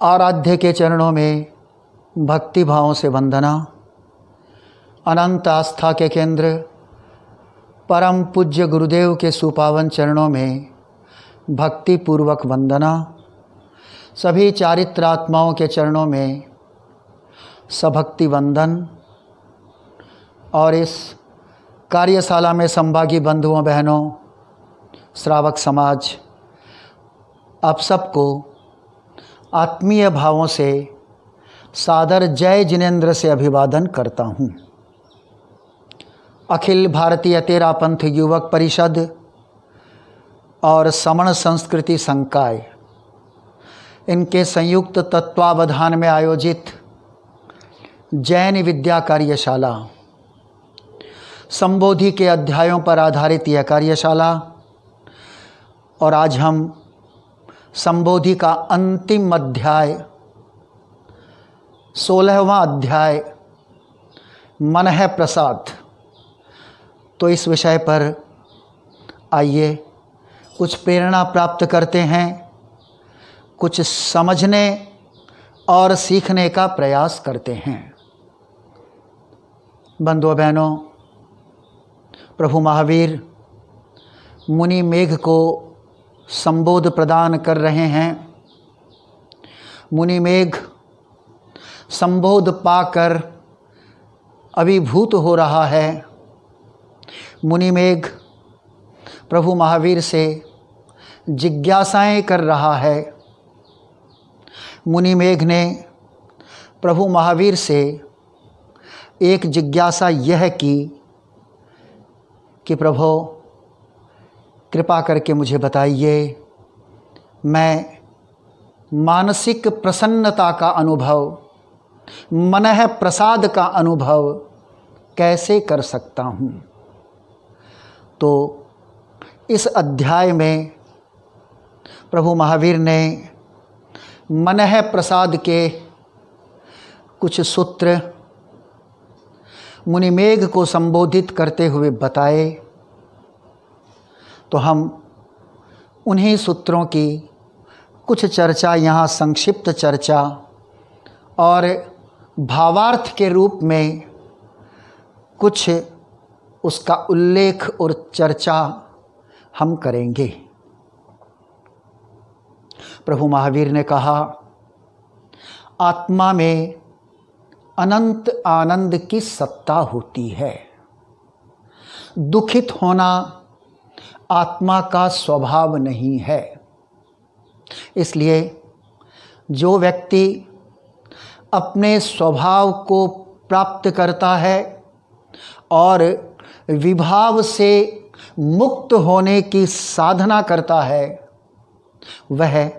आराध्य के चरणों में भक्ति भावों से वंदना। अनंत आस्था के केंद्र परम पूज्य गुरुदेव के सुपावन चरणों में भक्ति पूर्वक वंदना। सभी चारित्रात्माओं के चरणों में सभक्ति वंदन। और इस कार्यशाला में संभागी बंधुओं बहनों, श्रावक समाज, आप सबको आत्मीय भावों से सादर जय जिनेंद्र से अभिवादन करता हूँ। अखिल भारतीय तेरापंथ युवक परिषद और समण संस्कृति संकाय, इनके संयुक्त तत्वावधान में आयोजित जैन विद्या कार्यशाला, संबोधि के अध्यायों पर आधारित यह कार्यशाला, और आज हम संबोधि का अंतिम अध्याय 16वां अध्याय मन है प्रसाद, तो इस विषय पर आइए कुछ प्रेरणा प्राप्त करते हैं, कुछ समझने और सीखने का प्रयास करते हैं। बंधुओं बहनों, प्रभु महावीर मुनि मेघ को संबोध प्रदान कर रहे हैं। मुनि मेघ संबोध पाकर अभिभूत हो रहा है। मुनि मेघ प्रभु महावीर से जिज्ञासाएं कर रहा है। मुनि मेघ ने प्रभु महावीर से एक जिज्ञासा यह की कि प्रभु कृपा करके मुझे बताइए, मैं मानसिक प्रसन्नता का अनुभव, मनः प्रसाद का अनुभव कैसे कर सकता हूँ। तो इस अध्याय में प्रभु महावीर ने मनः प्रसाद के कुछ सूत्र मुनि मेघ को संबोधित करते हुए बताए। तो हम उन्हीं सूत्रों की कुछ चर्चा यहाँ, संक्षिप्त चर्चा और भावार्थ के रूप में कुछ उसका उल्लेख और चर्चा हम करेंगे। प्रभु महावीर ने कहा, आत्मा में अनंत आनंद की सत्ता होती है। दुखित होना आत्मा का स्वभाव नहीं है। इसलिए जो व्यक्ति अपने स्वभाव को प्राप्त करता है और विभाव से मुक्त होने की साधना करता है, वह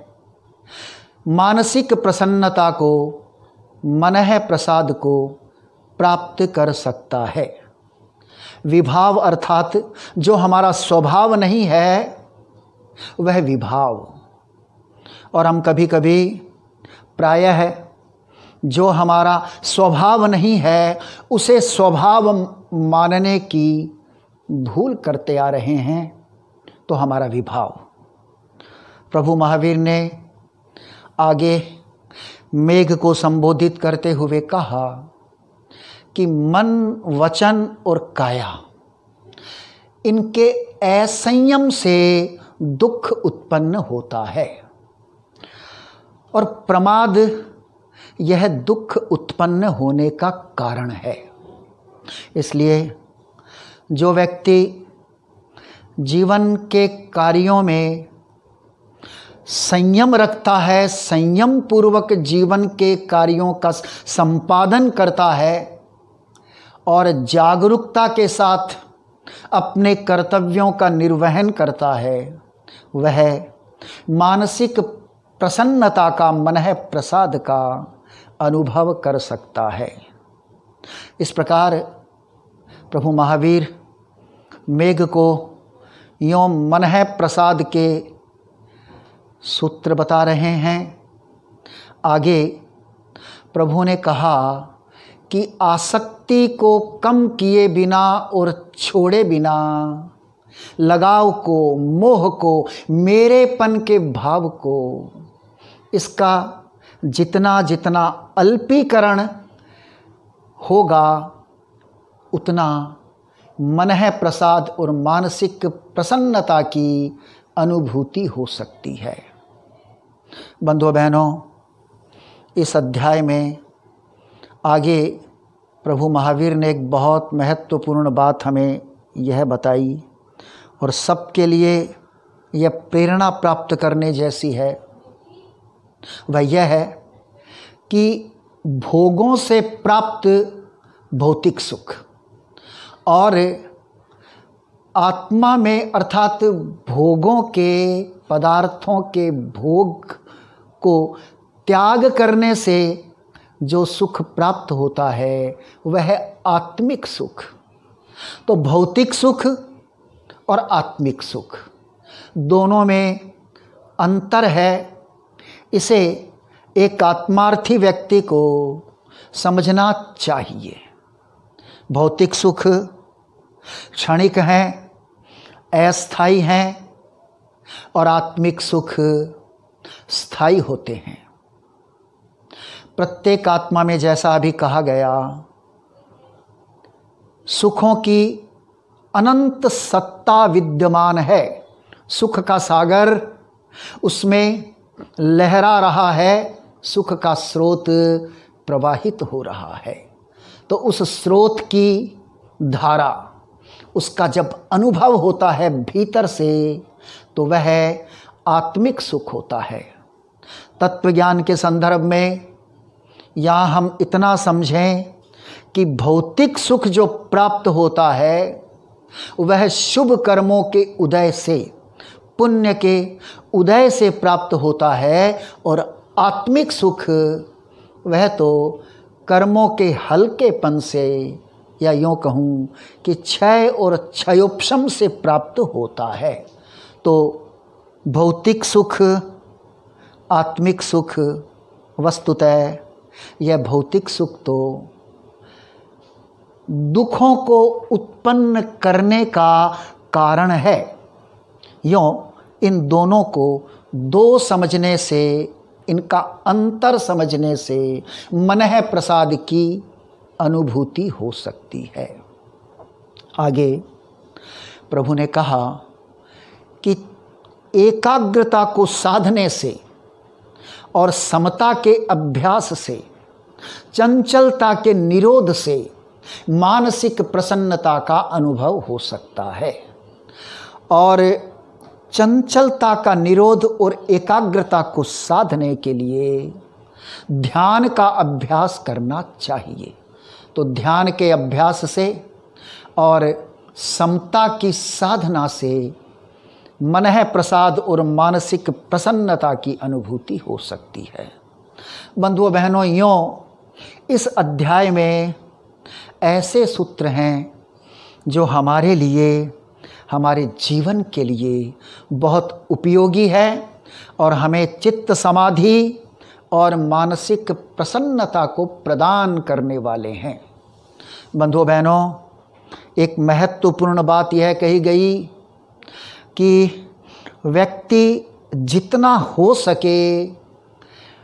मानसिक प्रसन्नता को, मनः प्रसाद को प्राप्त कर सकता है। विभाव अर्थात जो हमारा स्वभाव नहीं है, वह विभाव। और हम कभी कभी प्रायः जो हमारा स्वभाव नहीं है उसे स्वभाव मानने की भूल करते आ रहे हैं, तो हमारा विभाव। प्रभु महावीर ने आगे मेघ को संबोधित करते हुए कहा कि मन, वचन और काया, इनके असंयम से दुख उत्पन्न होता है, और प्रमाद यह दुख उत्पन्न होने का कारण है। इसलिए जो व्यक्ति जीवन के कार्यों में संयम रखता है, संयम पूर्वक जीवन के कार्यों का संपादन करता है और जागरूकता के साथ अपने कर्तव्यों का निर्वहन करता है, वह मानसिक प्रसन्नता का, मनः प्रसाद का अनुभव कर सकता है। इस प्रकार प्रभु महावीर मेघ को यों मनः प्रसाद के सूत्र बता रहे हैं। आगे प्रभु ने कहा कि आसक्ति को कम किए बिना और छोड़े बिना, लगाव को, मोह को, मेरेपन के भाव को, इसका जितना जितना अल्पीकरण होगा उतना मनः प्रसाद और मानसिक प्रसन्नता की अनुभूति हो सकती है। बंधुओं बहनों, इस अध्याय में आगे प्रभु महावीर ने एक बहुत महत्वपूर्ण बात हमें यह बताई और सबके लिए यह प्रेरणा प्राप्त करने जैसी है। वह यह है कि भोगों से प्राप्त भौतिक सुख और आत्मा में अर्थात भोगों के पदार्थों के भोग को त्याग करने से जो सुख प्राप्त होता है वह आत्मिक सुख। तो भौतिक सुख और आत्मिक सुख दोनों में अंतर है। इसे एक आत्मार्थी व्यक्ति को समझना चाहिए। भौतिक सुख क्षणिक हैं, अस्थायी हैं और आत्मिक सुख स्थायी होते हैं। प्रत्येक आत्मा में जैसा अभी कहा गया, सुखों की अनंत सत्ता विद्यमान है। सुख का सागर उसमें लहरा रहा है, सुख का स्रोत प्रवाहित हो रहा है। तो उस स्रोत की धारा, उसका जब अनुभव होता है भीतर से, तो वह आत्मिक सुख होता है। तत्वज्ञान के संदर्भ में यहाँ हम इतना समझें कि भौतिक सुख जो प्राप्त होता है वह शुभ कर्मों के उदय से, पुण्य के उदय से प्राप्त होता है और आत्मिक सुख वह तो कर्मों के हल्केपन से, या यूँ कहूँ कि क्षय और क्षयोपशम से प्राप्त होता है। तो भौतिक सुख, आत्मिक सुख, वस्तुतः यह भौतिक सुख तो दुखों को उत्पन्न करने का कारण है। यूँ इन दोनों को दो समझने से, इनका अंतर समझने से मनः प्रसाद की अनुभूति हो सकती है। आगे प्रभु ने कहा कि एकाग्रता को साधने से और समता के अभ्यास से, चंचलता के निरोध से मानसिक प्रसन्नता का अनुभव हो सकता है। और चंचलता का निरोध और एकाग्रता को साधने के लिए ध्यान का अभ्यास करना चाहिए। तो ध्यान के अभ्यास से और समता की साधना से मनः प्रसाद और मानसिक प्रसन्नता की अनुभूति हो सकती है। बंधुओं बहनों, यों इस अध्याय में ऐसे सूत्र हैं जो हमारे लिए, हमारे जीवन के लिए बहुत उपयोगी है और हमें चित्त समाधि और मानसिक प्रसन्नता को प्रदान करने वाले हैं। बंधुओं बहनों, एक महत्वपूर्ण बात यह कही गई कि व्यक्ति जितना हो सके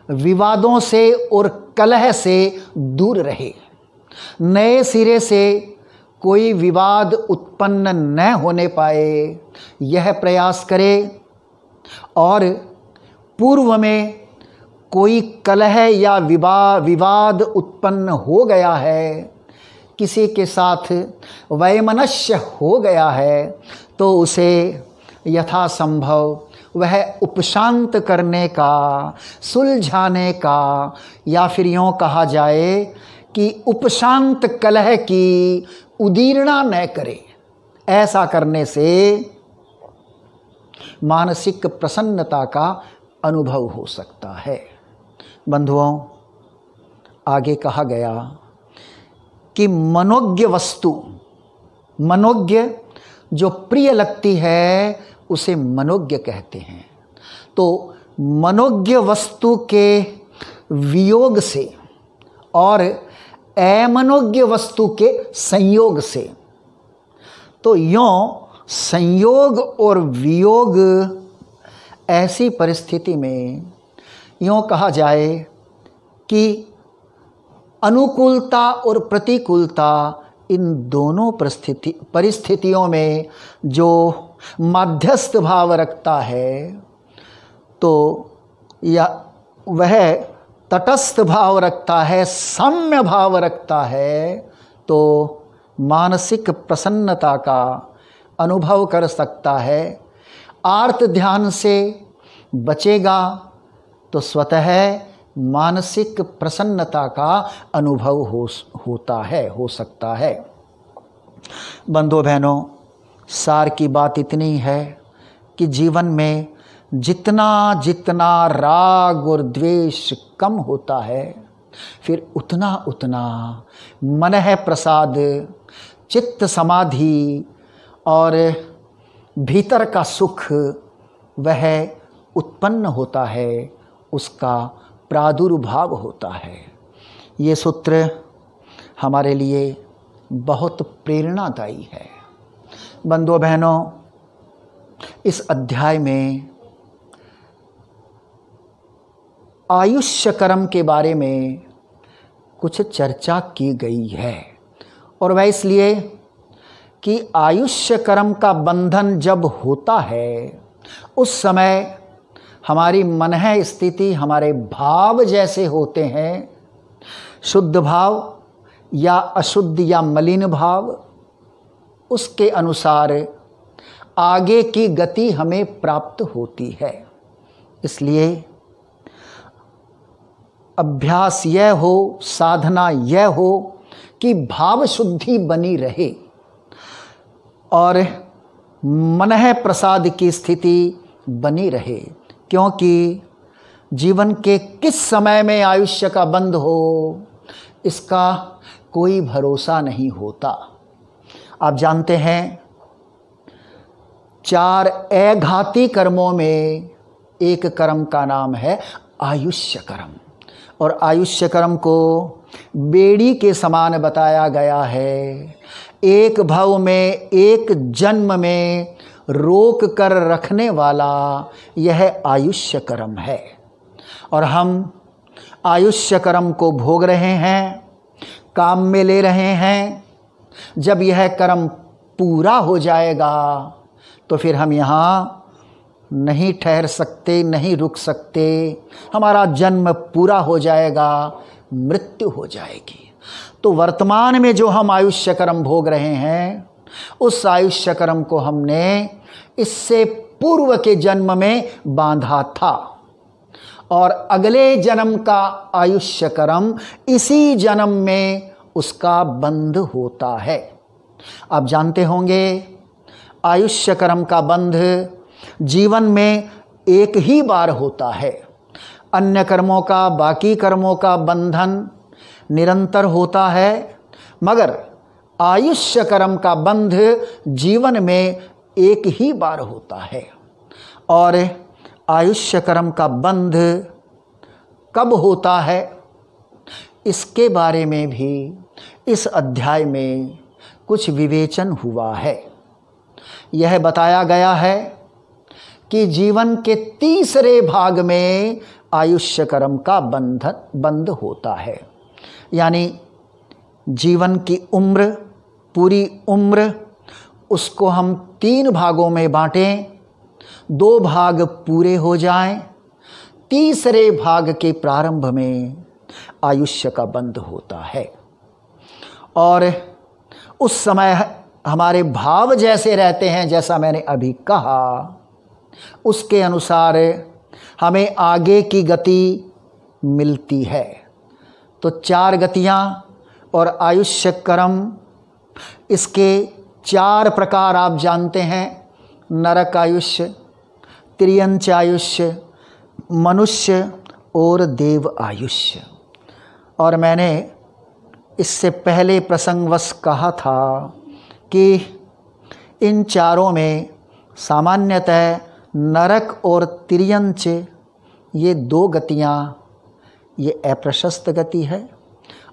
विवादों से और कलह से दूर रहे, नए सिरे से कोई विवाद उत्पन्न न होने पाए यह प्रयास करे, और पूर्व में कोई कलह या विवाद उत्पन्न हो गया है, किसी के साथ वैमनस्य हो गया है, तो उसे यथासंभव वह उपशांत करने का, सुलझाने का, या फिर यूँ कहा जाए कि उपशांत कलह की उदीर्णा न करे। ऐसा करने से मानसिक प्रसन्नता का अनुभव हो सकता है। बंधुओं, आगे कहा गया कि मनोज्ञ वस्तु, मनोज्ञ जो प्रिय लगती है उसे मनोज्ञ कहते हैं। तो मनोज्ञ वस्तु के वियोग से और अमनोज्ञ वस्तु के संयोग से, तो यों संयोग और वियोग ऐसी परिस्थिति में यूँ कहा जाए कि अनुकूलता और प्रतिकूलता, इन दोनों परिस्थितियों में जो मध्यस्थ भाव रखता है तो या वह तटस्थ भाव रखता है, साम्य भाव रखता है, तो मानसिक प्रसन्नता का अनुभव कर सकता है। आर्त ध्यान से बचेगा तो स्वतः मानसिक प्रसन्नता का अनुभव हो सकता है। बंधुओं बहनों, सार की बात इतनी है कि जीवन में जितना जितना राग और द्वेष कम होता है, फिर उतना उतना मनः प्रसाद, चित्त समाधि और भीतर का सुख वह उत्पन्न होता है, उसका प्रादुर्भाव होता है। ये सूत्र हमारे लिए बहुत प्रेरणादायी है। बंधुओं बहनों, इस अध्याय में आयुष्य कर्म के बारे में कुछ चर्चा की गई है, और वह इसलिए कि आयुष्य कर्म का बंधन जब होता है उस समय हमारी मनः स्थिति, हमारे भाव जैसे होते हैं, शुद्ध भाव या अशुद्ध या मलिन भाव, उसके अनुसार आगे की गति हमें प्राप्त होती है। इसलिए अभ्यास यह हो, साधना यह हो कि भाव शुद्धि बनी रहे और मनः प्रसाद की स्थिति बनी रहे, क्योंकि जीवन के किस समय में आयुष्य का बंध हो इसका कोई भरोसा नहीं होता। आप जानते हैं 4 अघाती कर्मों में एक कर्म का नाम है आयुष्य कर्म, और आयुष्य कर्म को बेड़ी के समान बताया गया है। एक भव में, एक जन्म में रोक कर रखने वाला यह आयुष्य कर्म है, और हम आयुष्य कर्म को भोग रहे हैं, काम में ले रहे हैं। जब यह कर्म पूरा हो जाएगा तो फिर हम यहाँ नहीं ठहर सकते, नहीं रुक सकते, हमारा जन्म पूरा हो जाएगा, मृत्यु हो जाएगी। तो वर्तमान में जो हम आयुष्य कर्म भोग रहे हैं, उस आयुष्य कर्म को हमने इससे पूर्व के जन्म में बांधा था, और अगले जन्म का आयुष्य कर्म इसी जन्म में उसका बंध होता है। आप जानते होंगे आयुष्य कर्म का बंध जीवन में एक ही बार होता है। अन्य कर्मों का, बाकी कर्मों का बंधन निरंतर होता है, मगर आयुष्य कर्म का बंध जीवन में एक ही बार होता है। और आयुष्य कर्म का बंध कब होता है, इसके बारे में भी इस अध्याय में कुछ विवेचन हुआ है। यह बताया गया है कि जीवन के तीसरे भाग में आयुष्य कर्म का बंध होता है। यानी जीवन की उम्र, पूरी उम्र, उसको हम 3 भागों में बांटें, 2 भाग पूरे हो जाएं, तीसरे भाग के प्रारंभ में आयुष्य का बंध होता है। और उस समय हमारे भाव जैसे रहते हैं, जैसा मैंने अभी कहा, उसके अनुसार हमें आगे की गति मिलती है। तो 4 गतियाँ और आयुष्य कर्म, इसके 4 प्रकार आप जानते हैं: नरक आयुष्य, त्रियंच आयुष्य, मनुष्य और देव आयुष्य। और मैंने इससे पहले प्रसंगवश कहा था कि इन चारों में सामान्यतः नरक और तिर्यंच, ये 2 गतियाँ, ये अप्रशस्त गति है,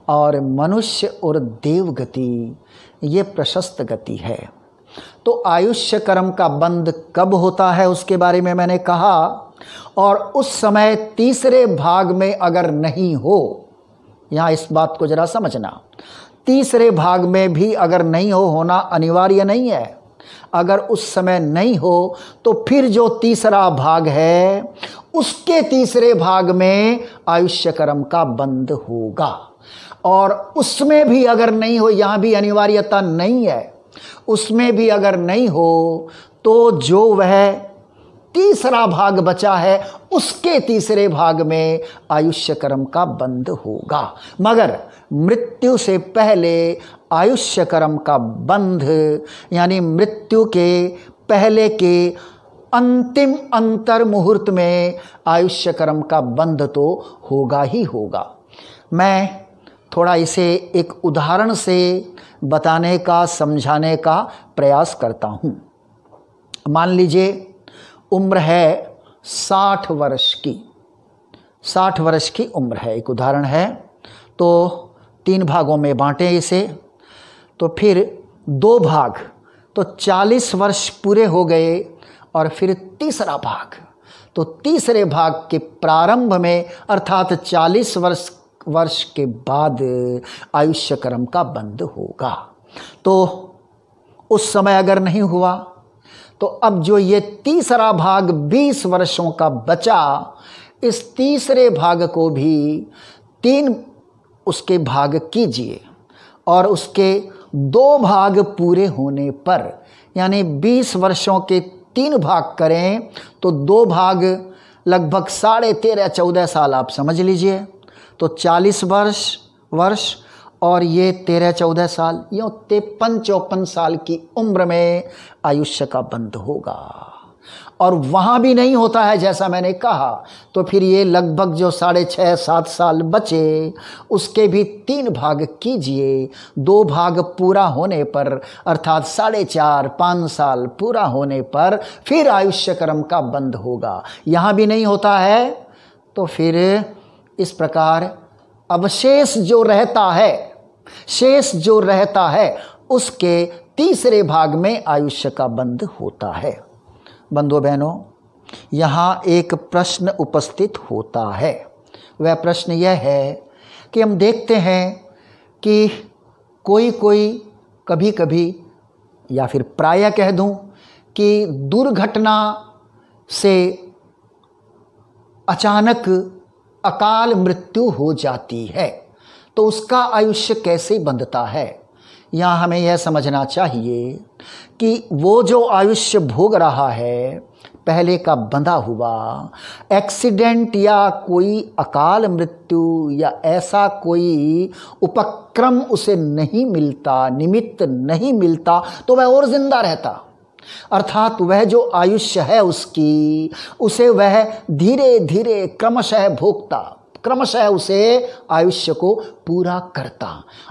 और मनुष्य और देव गति ये प्रशस्त गति है। तो आयुष्य कर्म का बंध कब होता है उसके बारे में मैंने कहा, और उस समय तीसरे भाग में अगर नहीं हो यहाँ इस बात को जरा समझना। तीसरे भाग में भी अगर नहीं हो, होना अनिवार्य नहीं है। अगर उस समय नहीं हो तो फिर जो तीसरा भाग है उसके तीसरे भाग में आयुष्य कर्म का बंध होगा। और उसमें भी अगर नहीं हो, यहाँ भी अनिवार्यता नहीं है, उसमें भी अगर नहीं हो तो जो वह तीसरा भाग बचा है उसके तीसरे भाग में आयुष्य कर्म का बंध होगा। मगर मृत्यु से पहले आयुष्य कर्म का बंध, यानी मृत्यु के पहले के अंतिम अंतर मुहूर्त में आयुष्य कर्म का बंध तो होगा ही होगा। मैं थोड़ा इसे एक उदाहरण से बताने का, समझाने का प्रयास करता हूँ। मान लीजिए उम्र है 60 वर्ष की, 60 वर्ष की उम्र है, एक उदाहरण है। तो 3 भागों में बांटें इसे, तो फिर 2 भाग, तो 40 वर्ष पूरे हो गए। और फिर तीसरा भाग, तो तीसरे भाग के प्रारंभ में अर्थात 40 वर्ष के बाद आयुष्य कर्म का बंध होगा। तो उस समय अगर नहीं हुआ तो अब जो ये तीसरा भाग 20 वर्षों का बचा, इस तीसरे भाग को भी 3 उसके भाग कीजिए और उसके 2 भाग पूरे होने पर, यानी 20 वर्षों के 3 भाग करें तो 2 भाग लगभग 13.5-14 साल आप समझ लीजिए। तो 40 वर्ष और ये 13-14 साल, यूँ 53-54 साल की उम्र में आयुष्य का बंध होगा। और वहाँ भी नहीं होता है जैसा मैंने कहा, तो फिर ये लगभग जो 6.5-7 साल बचे उसके भी 3 भाग कीजिए। 2 भाग पूरा होने पर अर्थात 4.5-5 साल पूरा होने पर फिर आयुष्य कर्म का बंध होगा। यहाँ भी नहीं होता है तो फिर इस प्रकार अवशेष जो रहता है, शेष जो रहता है उसके तीसरे भाग में आयुष्य का बंध होता है। बंधुओं बहनों, यहाँ एक प्रश्न उपस्थित होता है। वह प्रश्न यह है कि हम देखते हैं कि कोई कभी कभी, या फिर प्रायः कह दूं कि दुर्घटना से अचानक अकाल मृत्यु हो जाती है, तो उसका आयुष्य कैसे बंधता है। यहाँ हमें यह समझना चाहिए कि वो जो आयुष्य भोग रहा है पहले का बंधा हुआ, एक्सीडेंट या कोई अकाल मृत्यु या ऐसा कोई उपक्रम उसे नहीं मिलता, निमित्त नहीं मिलता, तो वह और जिंदा रहता। अर्थात वह जो आयुष्य है उसकी, उसे वह धीरे धीरे क्रमशः भोगता, क्रमशः उसे आयुष्य को पूरा करता।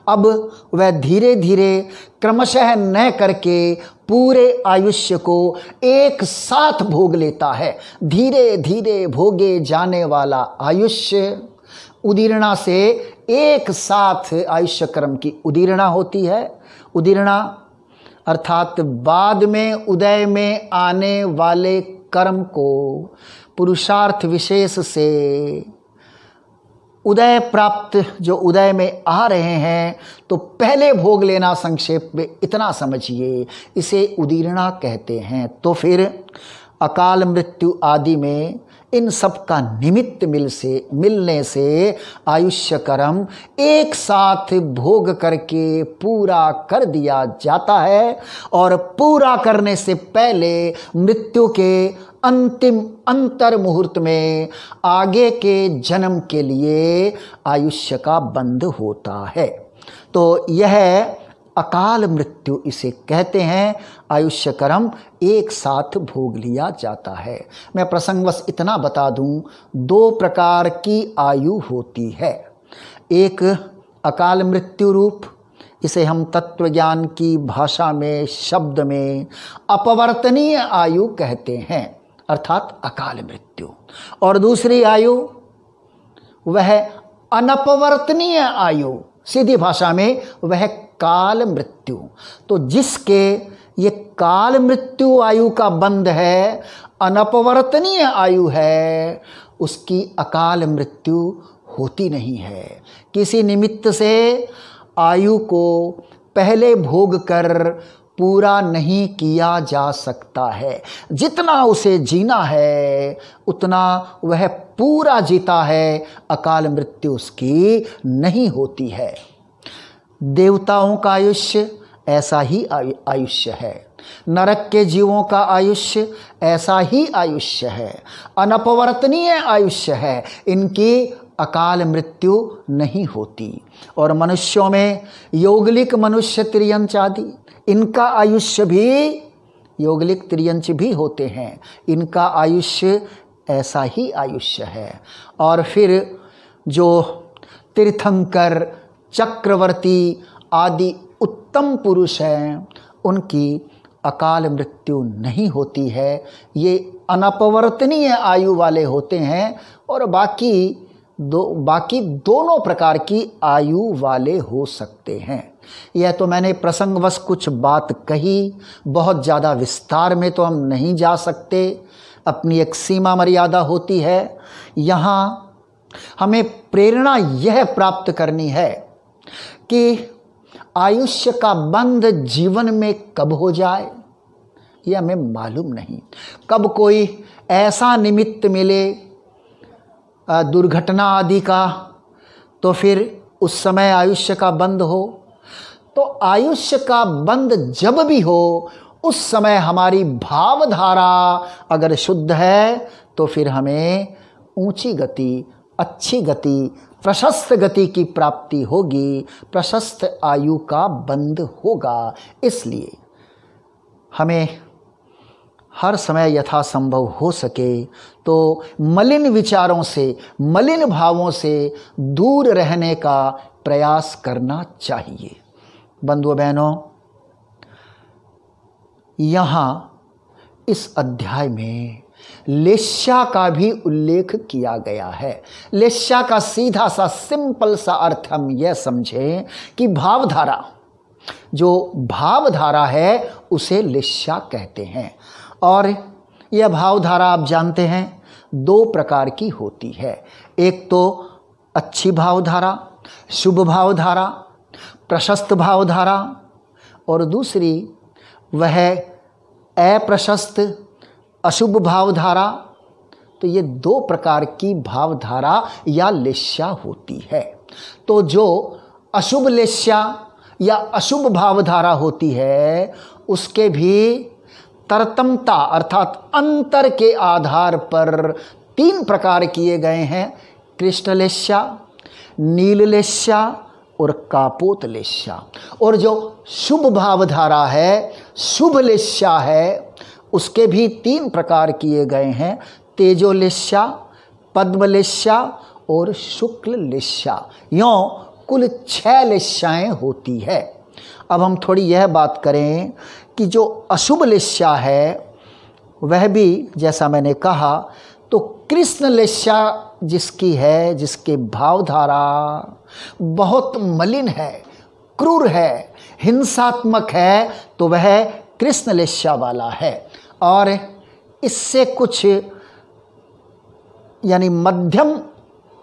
अब वह धीरे धीरे क्रमशः न करके पूरे आयुष्य को एक साथ भोग लेता है। धीरे धीरे भोगे जाने वाला आयुष्य उदीर्णा से एक साथ आयुष्य कर्म की उदीर्णा होती है। उदीर्णा अर्थात बाद में उदय में आने वाले कर्म को पुरुषार्थ विशेष से उदय प्राप्त, जो उदय में आ रहे हैं तो पहले भोग लेना, संक्षेप में इतना समझिए, इसे उदीर्णा कहते हैं। तो फिर अकाल मृत्यु आदि में इन सब का निमित्त मिलने से आयुष्य कर्म एक साथ भोग करके पूरा कर दिया जाता है। और पूरा करने से पहले मृत्यु के अंतिम अंतर मुहूर्त में आगे के जन्म के लिए आयुष्य का बंध होता है। तो यह अकाल मृत्यु इसे कहते हैं। आयुष्य कर्म एक साथ भोग लिया जाता है। मैं प्रसंगवश इतना बता दूं, 2 प्रकार की आयु होती है। एक अकाल मृत्यु रूप, इसे हम तत्वज्ञान की भाषा में, शब्द में अपवर्तनीय आयु कहते हैं, अर्थात अकाल मृत्यु। और दूसरी आयु वह अनपवर्तनीय आयु, सीधी भाषा में वह काल मृत्यु। तो जिसके ये काल मृत्यु आयु का बंध है, अनपवर्तनीय आयु है, उसकी अकाल मृत्यु होती नहीं है। किसी निमित्त से आयु को पहले भोग कर पूरा नहीं किया जा सकता है। जितना उसे जीना है उतना वह पूरा जीता है, अकाल मृत्यु उसकी नहीं होती है। देवताओं का आयुष्य ऐसा ही आयुष्य है, नरक के जीवों का आयुष्य ऐसा ही आयुष्य है, अनपवर्तनीय आयुष्य है, इनकी अकाल मृत्यु नहीं होती। और मनुष्यों में यौगलिक मनुष्य तिर्यंच आदि, इनका आयुष्य भी यौगलिक तिर्यंच भी होते हैं, इनका आयुष्य ऐसा ही आयुष्य है। और फिर जो तीर्थंकर, चक्रवर्ती आदि उत्तम पुरुष हैं उनकी अकाल मृत्यु नहीं होती है, ये अनपवर्तनीय आयु वाले होते हैं। और बाकी दोनों प्रकार की आयु वाले हो सकते हैं। यह तो मैंने प्रसंगवश कुछ बात कही, बहुत ज़्यादा विस्तार में तो हम नहीं जा सकते, अपनी एक सीमा मर्यादा होती है। यहाँ हमें प्रेरणा यह प्राप्त करनी है कि आयुष्य का बंध जीवन में कब हो जाए यह हमें मालूम नहीं। कब कोई ऐसा निमित्त मिले दुर्घटना आदि का, तो फिर उस समय आयुष्य का बंध हो। तो आयुष्य का बंध जब भी हो उस समय हमारी भावधारा अगर शुद्ध है तो फिर हमें ऊंची गति, अच्छी गति, प्रशस्त गति की प्राप्ति होगी, प्रशस्त आयु का बंध होगा। इसलिए हमें हर समय यथासंभव हो सके तो मलिन विचारों से, मलिन भावों से दूर रहने का प्रयास करना चाहिए। बंधुओं बहनों, यहाँ इस अध्याय में लेस्या का भी उल्लेख किया गया है। लेस्या का सीधा सा सिंपल सा अर्थ हम यह समझें कि भावधारा, जो भावधारा है उसे लेस्या कहते हैं। और यह भावधारा आप जानते हैं दो प्रकार की होती है। एक तो अच्छी भावधारा, शुभ भावधारा, प्रशस्त भावधारा, और दूसरी वह अप्रशस्त, अशुभ भावधारा। तो ये दो प्रकार की भावधारा या लेस्या होती है। तो जो अशुभ लेस्या या अशुभ भावधारा होती है उसके भी तरतमता अर्थात अंतर के आधार पर तीन प्रकार किए गए हैं: कृष्ण लेस्या, नील लेस्या और कापोत लेस्या। और जो शुभ भावधारा है, शुभ लेस्या है, उसके भी तीन प्रकार किए गए हैं: तेजो लेस्या, पद्म लेस्या और शुक्ल लेस्या। यों कुल 6 लेस्याएं होती है। अब हम थोड़ी यह बात करें कि जो अशुभ लेस्या है वह भी जैसा मैंने कहा तो कृष्ण लेस्या जिसकी है, जिसके भावधारा बहुत मलिन है, क्रूर है, हिंसात्मक है, तो वह कृष्ण लेस्या वाला है। और इससे कुछ यानी मध्यम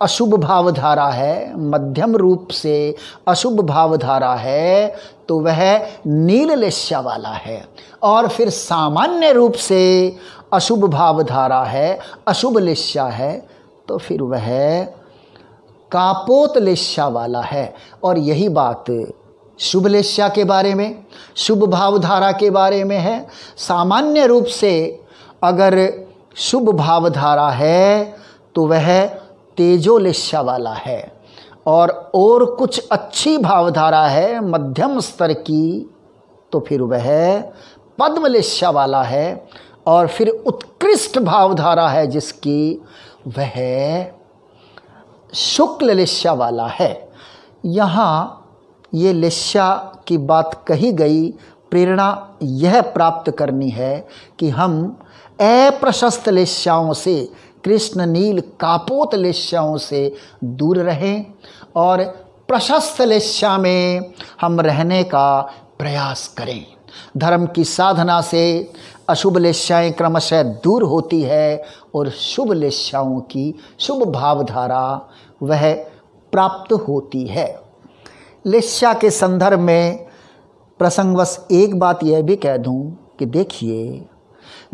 अशुभ भावधारा है, मध्यम रूप से अशुभ भावधारा है तो वह नील लेस्या वाला है। और फिर सामान्य रूप से अशुभ भावधारा है, अशुभ लेस्या है, तो फिर वह कापोत लेस्या वाला है। और यही बात शुभ लेस्या के बारे में, शुभ भावधारा के बारे में है। सामान्य रूप से अगर शुभ भावधारा है तो वह तेजो लेस्या वाला है, और कुछ अच्छी भावधारा है मध्यम स्तर की तो फिर वह पद्म लेस्या वाला है। और फिर उत्कृष्ट भावधारा है जिसकी, वह शुक्ल लेस्या वाला है। यहाँ ये लेस्या की बात कही गई, प्रेरणा यह प्राप्त करनी है कि हम अप्रशस्त लेस्याओं से, कृष्ण नील कापोत लेस्याओं से दूर रहें और प्रशस्त लेस्या में हम रहने का प्रयास करें। धर्म की साधना से अशुभ लेस्याएं क्रमशः दूर होती है और शुभ लेस्याओं की, शुभ भावधारा वह प्राप्त होती है। लेस्या के संदर्भ में प्रसंगवश एक बात यह भी कह दूं कि देखिए,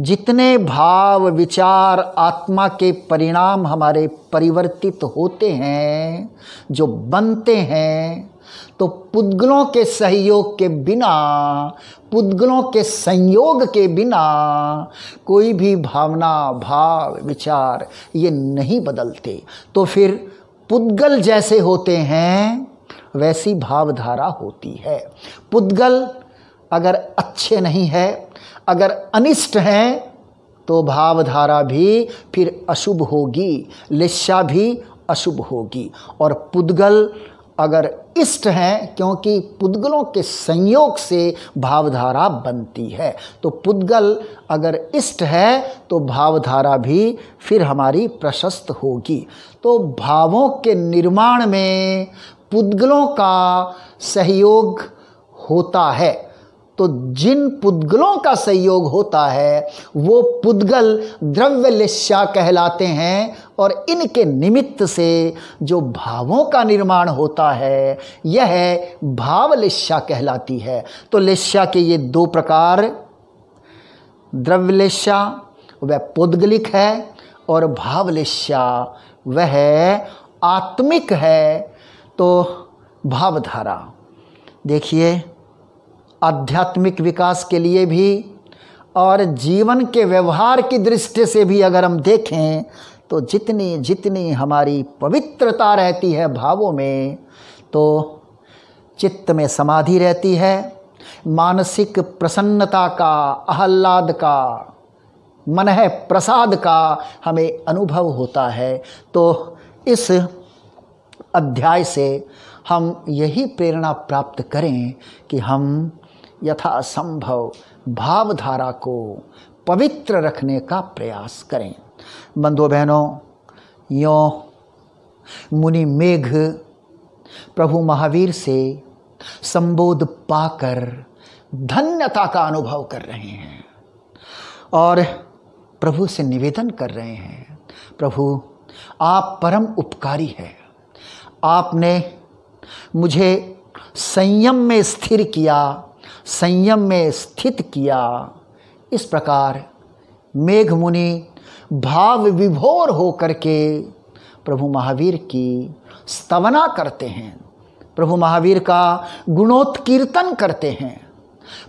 जितने भाव विचार आत्मा के परिणाम हमारे परिवर्तित होते हैं, जो बनते हैं, तो पुद्गलों के सहयोग के बिना, पुद्गलों के संयोग के बिना कोई भी भावना, भाव, विचार ये नहीं बदलते। तो फिर पुद्गल जैसे होते हैं वैसी भावधारा होती है। पुद्गल अगर अच्छे नहीं है, अगर अनिष्ट हैं, तो भावधारा भी फिर अशुभ होगी, लेस्या भी अशुभ होगी। और पुद्गल अगर इष्ट हैं, क्योंकि पुद्गलों के संयोग से भावधारा बनती है, तो पुद्गल अगर इष्ट है तो भावधारा भी फिर हमारी प्रशस्त होगी। तो भावों के निर्माण में पुद्गलों का सहयोग होता है। तो जिन पुद्गलों का सहयोग होता है वो पुद्गल द्रव्य लेस्या कहलाते हैं, और इनके निमित्त से जो भावों का निर्माण होता है यह भाव लेस्या कहलाती है। तो लेस्या के ये दो प्रकार, द्रव्य लेस्या वह पुद्गलिक है और भाव लेस्या वह आत्मिक है। तो भावधारा देखिए, आध्यात्मिक विकास के लिए भी और जीवन के व्यवहार की दृष्टि से भी अगर हम देखें तो जितनी जितनी हमारी पवित्रता रहती है भावों में, तो चित्त में समाधि रहती है, मानसिक प्रसन्नता का, आह्लाद का, मन है प्रसाद का हमें अनुभव होता है। तो इस अध्याय से हम यही प्रेरणा प्राप्त करें कि हम यथासंभव भावधारा को पवित्र रखने का प्रयास करें। बंधुओं बहनों, यों मुनि मेघ प्रभु महावीर से संबोध पाकर धन्यता का अनुभव कर रहे हैं और प्रभु से निवेदन कर रहे हैं, प्रभु आप परम उपकारी हैं, आपने मुझे संयम में स्थिर किया, संयम में स्थित किया। इस प्रकार मेघ मुनि भाव विभोर होकर के प्रभु महावीर की स्तवना करते हैं, प्रभु महावीर का गुणोत्कीर्तन करते हैं,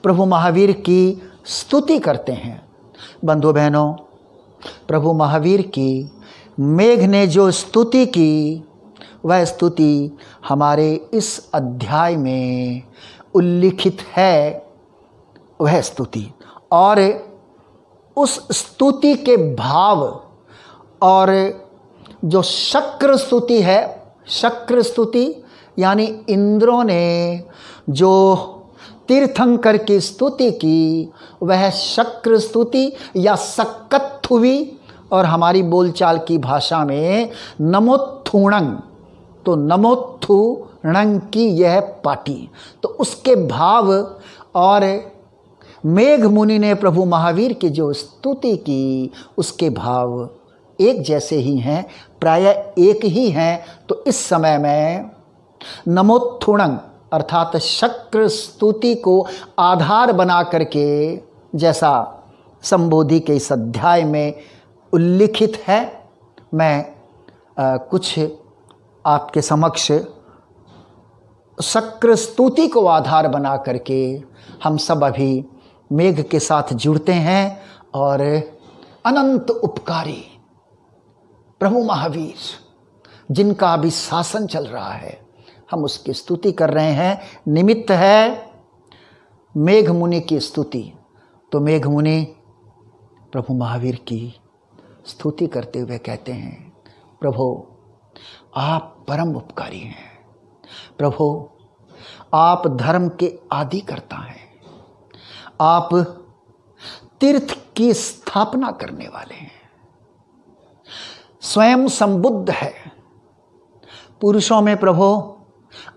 प्रभु महावीर की स्तुति करते हैं। बंधु बहनों, प्रभु महावीर की मेघ ने जो स्तुति की वह स्तुति हमारे इस अध्याय में उल्लिखित है, वह स्तुति। और उस स्तुति के भाव और जो शक्र स्तुति है, शक्र स्तुति यानी इंद्रों ने जो तीर्थंकर की स्तुति की वह शक्र स्तुति या सक्कत्थुवी, और हमारी बोलचाल की भाषा में नमोत्थुणंग, तो नमोत्थुणंग की यह पाटी, तो उसके भाव और मेघ मुनि ने प्रभु महावीर की जो स्तुति की उसके भाव एक जैसे ही हैं, प्रायः एक ही हैं। तो इस समय में नमोत्थुणंग अर्थात शक्र स्तुति को आधार बना करके जैसा संबोधि के इस अध्याय में उल्लिखित है, मैं कुछ आपके समक्ष शक्र स्तुति को आधार बना करके हम सब अभी मेघ के साथ जुड़ते हैं और अनंत उपकारी प्रभु महावीर जिनका अभी शासन चल रहा है हम उसकी स्तुति कर रहे हैं। निमित्त है मेघ मुनि की स्तुति, तो मेघ मुनि प्रभु महावीर की स्तुति करते हुए कहते हैं, प्रभु आप परम उपकारी हैं, प्रभु आप धर्म के आदि करता हैं, आप तीर्थ की स्थापना करने वाले हैं, स्वयं संबुद्ध है, पुरुषों में प्रभु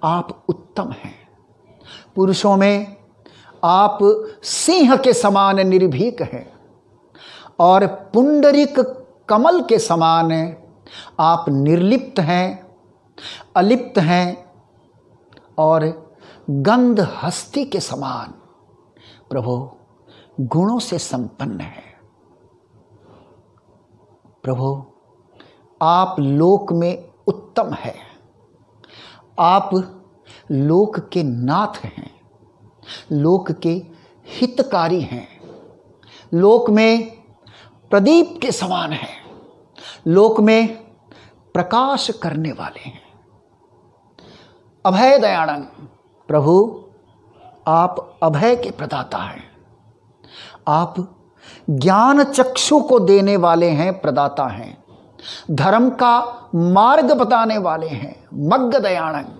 आप उत्तम हैं, पुरुषों में आप सिंह के समान निर्भीक हैं और पुंडरिक कमल के समान आप निर्लिप्त हैं अलिप्त हैं और गंध हस्ती के समान प्रभु गुणों से संपन्न है। प्रभु आप लोक में उत्तम है, आप लोक के नाथ हैं, लोक के हितकारी हैं, लोक में प्रदीप के समान हैं, लोक में प्रकाश करने वाले हैं। अभय दयानंद प्रभु आप अभय के प्रदाता हैं, आप ज्ञान चक्षु को देने वाले हैं, प्रदाता हैं, धर्म का मार्ग बताने वाले हैं, मग्ग दयानंद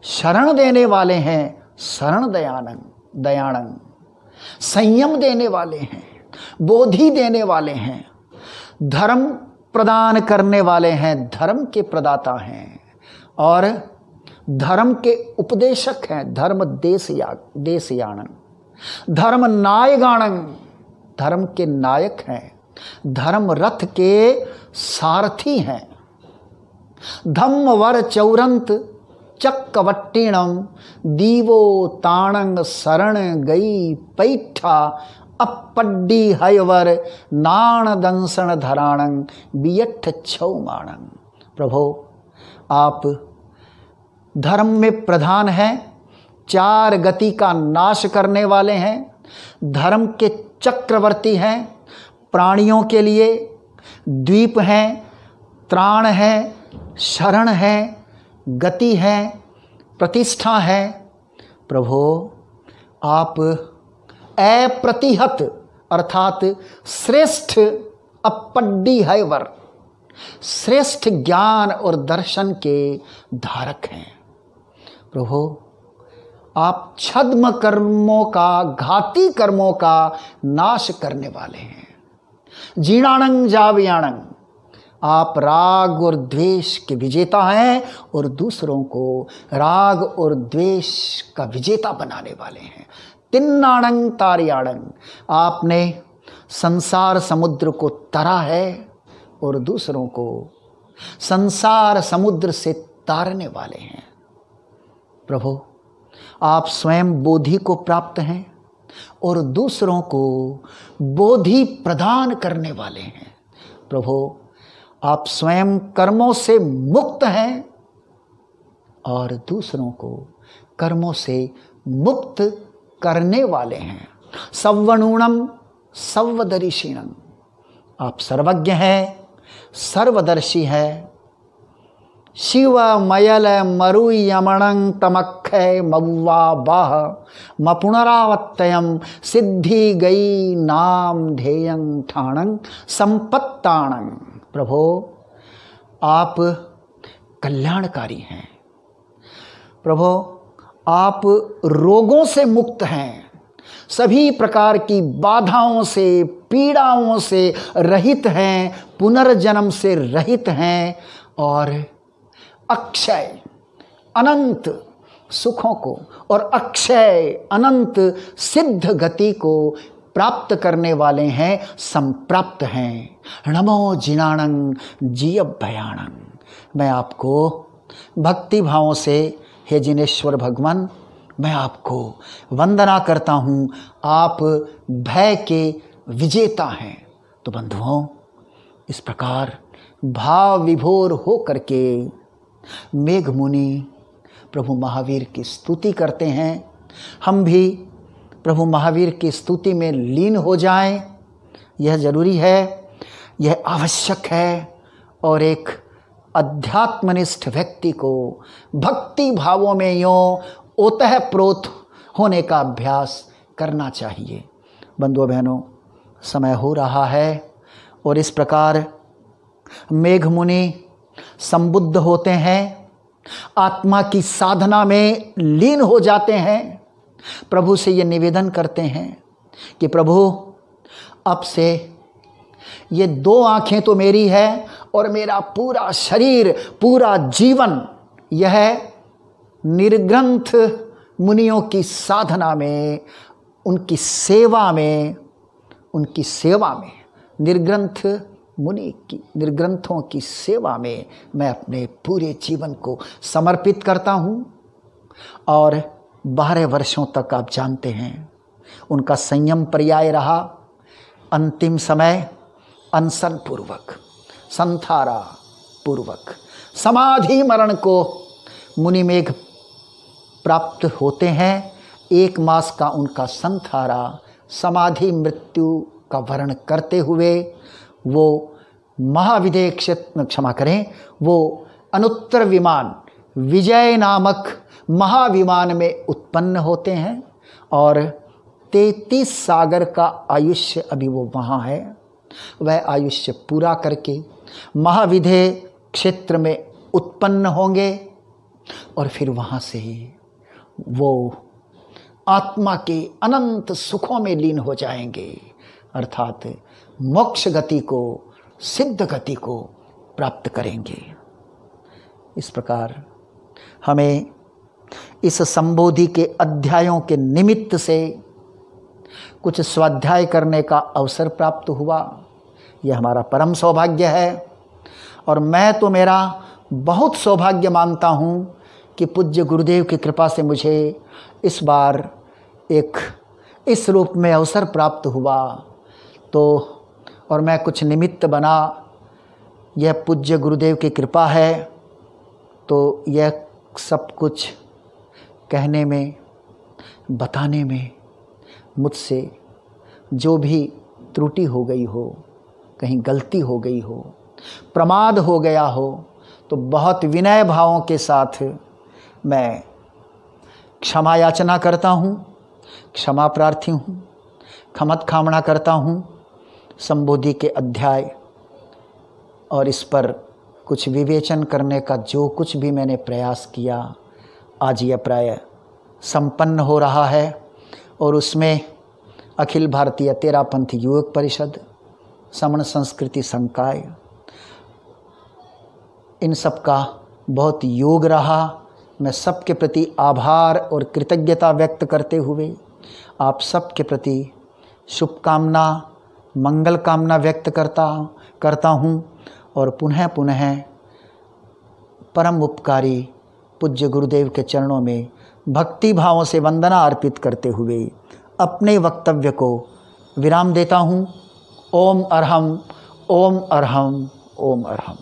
शरण देने वाले हैं, शरण दयानंद दयानंद संयम देने वाले हैं, बोधि देने वाले हैं, धर्म प्रदान करने वाले हैं, धर्म के प्रदाता हैं और धर्म के उपदेशक हैं, धर्म देशयानंद, धर्म नायगानंद धर्म के नायक हैं, धर्म रथ के सारथी हैं। धम्मवर चौरंत चक्कवट्टिणम दीवो ताणंग शरण गई पैठा अपड्डी हयवर नाण दंसन धराणंग बियठ छौमाणंग। प्रभु आप धर्म में प्रधान हैं, चार गति का नाश करने वाले हैं, धर्म के चक्रवर्ती हैं, प्राणियों के लिए द्वीप हैं, त्राण है, शरण है, गति है, प्रतिष्ठा है। प्रभु आप अप्रतिहत अर्थात श्रेष्ठ अपड्डी हैवर श्रेष्ठ ज्ञान और दर्शन के धारक हैं। प्रभु आप छद्म कर्मों का, घाती कर्मों का नाश करने वाले हैं। जीणाणंग जावयाणंग आप राग और द्वेष के विजेता हैं और दूसरों को राग और द्वेष का विजेता बनाने वाले हैं। तिन्नाणंग तारियाणंग आपने संसार समुद्र को तरा है और दूसरों को संसार समुद्र से तारने वाले हैं। प्रभु आप स्वयं बोधि को प्राप्त हैं और दूसरों को बोधि प्रदान करने वाले हैं। प्रभु आप स्वयं कर्मों से मुक्त हैं और दूसरों को कर्मों से मुक्त करने वाले हैं। सव्वणूणम सव्वदर्शिणम आप सर्वज्ञ हैं, सर्वदर्शी है। शिव मयल मरु यमणं तमक्षय मौवा बाह मपुनरावत्यम सिद्धि गई नाम ध्येयं ठाणं संपत्ताणं। प्रभु आप कल्याणकारी हैं। प्रभु आप रोगों से मुक्त हैं, सभी प्रकार की बाधाओं से, पीड़ाओं से रहित हैं, पुनर्जन्म से रहित हैं और अक्षय अनंत सुखों को और अक्षय अनंत सिद्ध गति को प्राप्त करने वाले हैं, संप्राप्त हैं। नमो जिनाणं जियभयाणं। मैं आपको भक्ति भावों से हे जिनेश्वर भगवान मैं आपको वंदना करता हूँ। आप भय के विजेता हैं। तो बंधुओं इस प्रकार भाव विभोर हो करके मेघ मुनि प्रभु महावीर की स्तुति करते हैं। हम भी प्रभु महावीर की स्तुति में लीन हो जाएं, यह जरूरी है, यह आवश्यक है और एक अध्यात्मनिष्ठ व्यक्ति को भक्ति भावों में यों ओतप्रोत होने का अभ्यास करना चाहिए। बंधुओं बहनों समय हो रहा है और इस प्रकार मेघ मुनि संबुद्ध होते हैं, आत्मा की साधना में लीन हो जाते हैं। प्रभु से ये निवेदन करते हैं कि प्रभु अब से ये दो आंखें तो मेरी है और मेरा पूरा शरीर, पूरा जीवन यह निर्ग्रंथ मुनियों की साधना में, उनकी सेवा में निर्ग्रंथ मुनि की निर्ग्रंथों की सेवा में मैं अपने पूरे जीवन को समर्पित करता हूँ। और 12 वर्षों तक आप जानते हैं उनका संयम पर्याय रहा। अंतिम समय अनशन पूर्वक, संथारा पूर्वक समाधि मरण को मुनि मेघ प्राप्त होते हैं। 1 मास का उनका संथारा समाधि मृत्यु का वर्ण करते हुए वो महाविदेह क्षेत्र, क्षमा करें, वो अनुत्तर विमान विजय नामक महाविमान में उत्पन्न होते हैं। और 33 सागर का आयुष्य अभी वो वहाँ है। वह आयुष्य पूरा करके महाविदेह क्षेत्र में उत्पन्न होंगे और फिर वहाँ से वो आत्मा के अनंत सुखों में लीन हो जाएंगे, अर्थात मोक्ष गति को, सिद्ध गति को प्राप्त करेंगे। इस प्रकार हमें इस संबोधि के अध्यायों के निमित्त से कुछ स्वाध्याय करने का अवसर प्राप्त हुआ। यह हमारा परम सौभाग्य है। और मैं तो मेरा बहुत सौभाग्य मानता हूँ कि पूज्य गुरुदेव की कृपा से मुझे इस बार एक इस रूप में अवसर प्राप्त हुआ। तो और मैं कुछ निमित्त बना, यह पूज्य गुरुदेव की कृपा है। तो यह सब कुछ कहने में, बताने में मुझसे जो भी त्रुटि हो गई हो, कहीं गलती हो गई हो, प्रमाद हो गया हो, तो बहुत विनय भावों के साथ मैं क्षमा याचना करता हूँ, क्षमा प्रार्थी हूँ, क्षमत कामना करता हूँ। संबोधि के अध्याय और इस पर कुछ विवेचन करने का जो कुछ भी मैंने प्रयास किया, आज यह प्राय संपन्न हो रहा है। और उसमें अखिल भारतीय तेरापंथ युवक परिषद, समण संस्कृति संकाय, इन सब का बहुत योग रहा। मैं सबके प्रति आभार और कृतज्ञता व्यक्त करते हुए आप सबके प्रति शुभकामना, मंगल कामना व्यक्त करता हूँ। और पुनः परम उपकारी पूज्य गुरुदेव के चरणों में भक्ति भावों से वंदना अर्पित करते हुए अपने वक्तव्य को विराम देता हूँ। ओम अरहम, ओम अरहम, ओम अरहम।